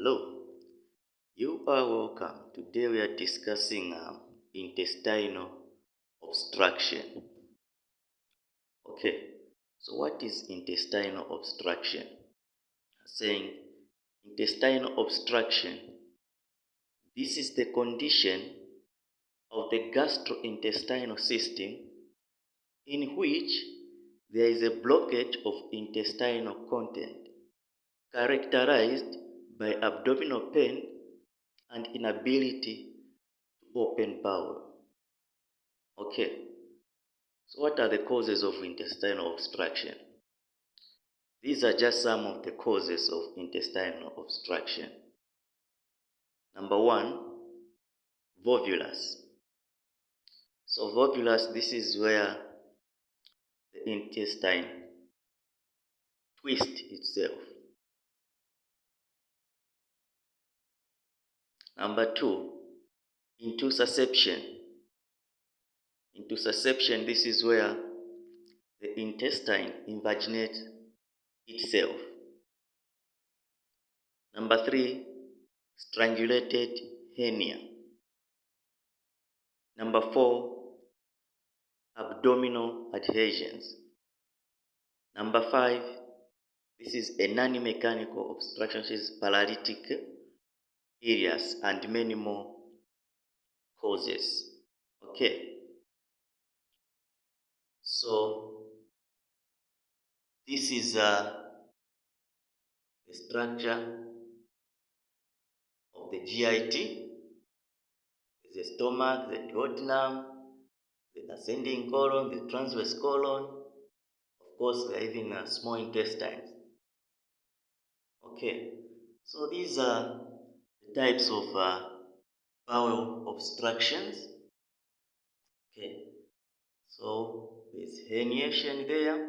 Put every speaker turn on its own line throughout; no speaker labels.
Hello, you are welcome. Today we are discussing intestinal obstruction. Okay, so what is intestinal obstruction? Saying intestinal obstruction, this is the condition of the gastrointestinal system in which there is a blockage of intestinal content characterized by abdominal pain and inability to open bowel. Okay, so what are the causes of intestinal obstruction? These are just some of the causes of intestinal obstruction. Number one, volvulus. So volvulus, this is where the intestine twists itself. Number two, intussusception. Intussusception, this is where the intestine invaginates itself. Number three, strangulated hernia. Number four, abdominal adhesions. Number five, this is a non-mechanical obstruction, which is paralytic areas, and many more causes. Okay, so this is the structure of the GIT. The stomach, the duodenum, the ascending colon, the transverse colon. Of course, there are even small intestines. Okay, so these are the types of bowel obstructions. Okay, so there's herniation there.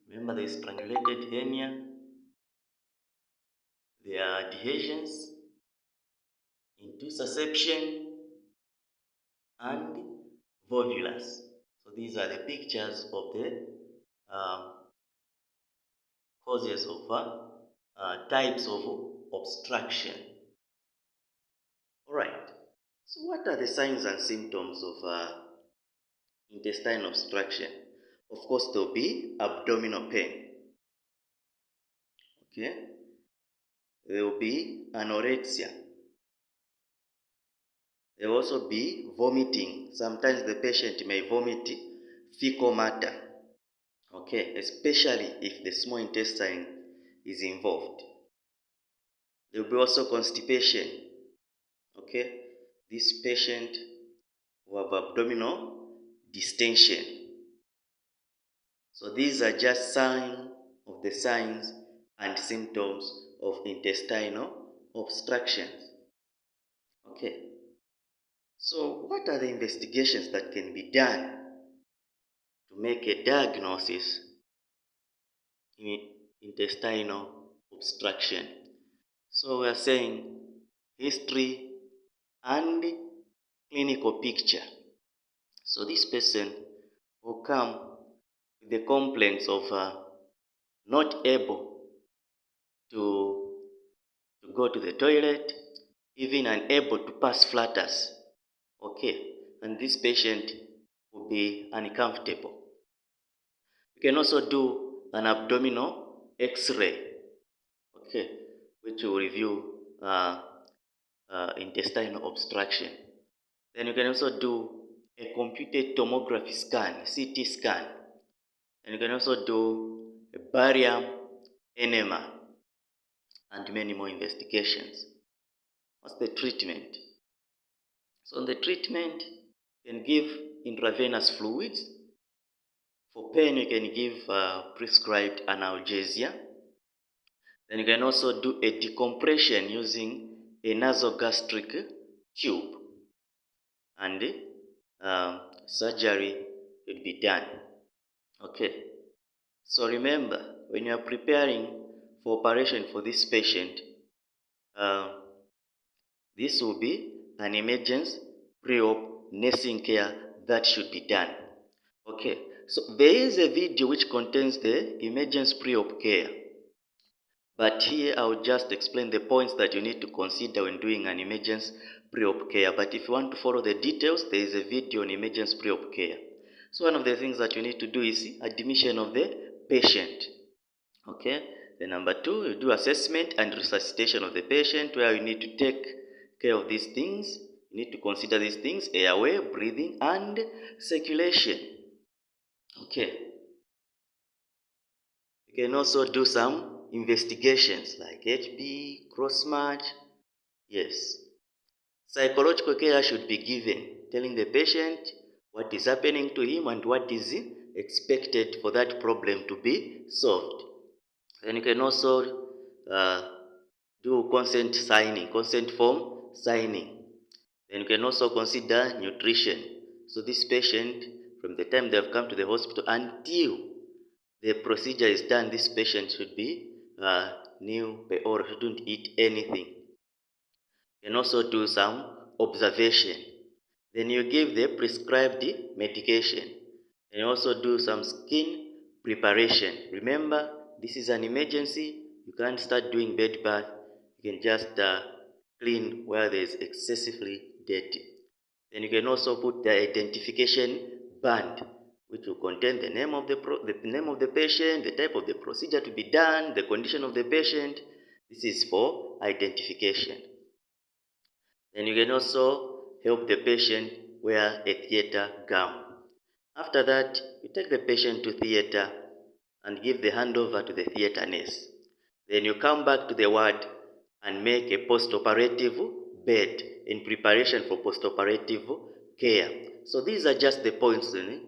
Remember, there's strangulated hernia. There are adhesions, intussusception, and volvulus. So these are the pictures of the causes of types of obstruction. All right. So what are the signs and symptoms of intestinal obstruction? Of course, there will be abdominal pain. Okay. There will be anorexia. There will also be vomiting. Sometimes the patient may vomit fecal matter. Okay, especially if the small intestine is involved. There will be also constipation. Okay, this patient will have abdominal distension. So these are just some of the signs and symptoms of intestinal obstructions. Okay, so what are the investigations that can be done to make a diagnosis in intestinal obstruction? So we are saying history and clinical picture. So this person will come with the complaints of not able to go to the toilet, even unable to pass flatters. Okay, and this patient will be uncomfortable. You can also do an abdominal X-ray, okay, which will review intestinal obstruction. Then you can also do a computed tomography scan, CT scan. And you can also do a barium enema and many more investigations. What's the treatment? So the treatment, you can give intravenous fluids. For pain, you can give prescribed analgesia. Then you can also do a decompression using a nasogastric tube. And surgery will be done. Okay. So remember, when you are preparing for operation for this patient, this will be an emergency pre-op nursing care that should be done. Okay, so there is a video which contains the emergency pre-op care, But here I'll just explain the points that you need to consider when doing an emergency pre-op care. But if you want to follow the details, there is a video on emergency pre-op care. So one of the things that you need to do is admission of the patient. Okay. Then number two, you do assessment and resuscitation of the patient, where you need to take care of these things. You need to consider these things: airway, breathing, and circulation. Okay. You can also do some investigations like HB, cross-match. Yes. Psychological care should be given, telling the patient what is happening to him and what is expected for that problem to be solved. Then you can also do consent form signing. Then you can also consider nutrition. So this patient, from the time they have come to the hospital until the procedure is done, this patient should be new or shouldn't eat anything. You can also do some observation. Then you give the prescribed medication. And you also do some skin preparation. Remember, this is an emergency. You can't start doing bed bath. You can just clean where there is excessively dirty. Then you can also put the identification band, which will contain the name of the name of the patient, the type of the procedure to be done, the condition of the patient. This is for identification. Then you can also help the patient wear a theater gown. After that, you take the patient to theater and give the handover to the theater nurse. Then you come back to the ward and make a post-operative bed in preparation for post-operative care. So these are just the points in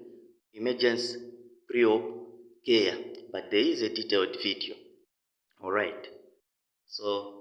emergency pre-op care, but there is a detailed video. All right. So